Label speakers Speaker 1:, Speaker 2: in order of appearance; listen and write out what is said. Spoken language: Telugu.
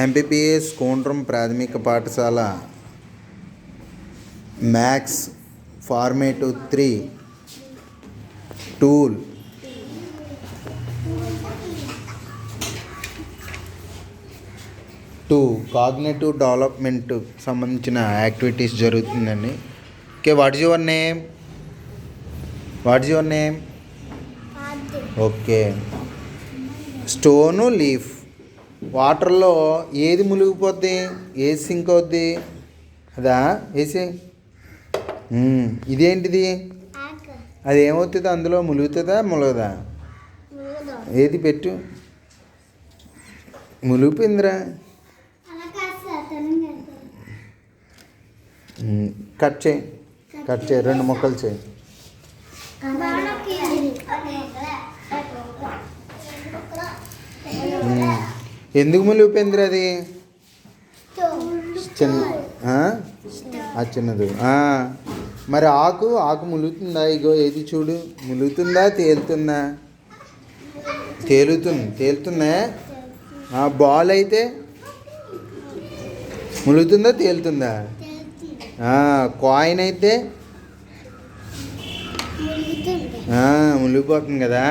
Speaker 1: ఎంపీపీఎస్ కోండ్రం ప్రాథమిక పాఠశాల maths formative 3 tool cognitive development సంబంధించిన యాక్టివిటీస్ జరుగుతుందండి. Okay, what is your name? Okay, stone leaf. వాటర్లో ఏది మునిగిపోద్ది, ఏది సింక్ అవుద్ది? అదా వేసి. ఇదేంటిది? అది ఏమవుతుంది? అందులో ములుగుతుందా ములగదా? ఏది పెట్టు. ములిగిపోయిందిరా. కట్ చేయి 2 ముక్కలు చేయి. ఎందుకు ములిగిపోయిందిరా అది? చిన్నది. మరి ఆకు ములుగుతుందా? ఇగో ఏది చూడు, ములుగుతుందా తేలుతుందా? తేలుతుందా? బాల్ అయితే ములుగుతుందా తేలుతుందా? కాయిన్ అయితే మునిగిపోతుంది కదా.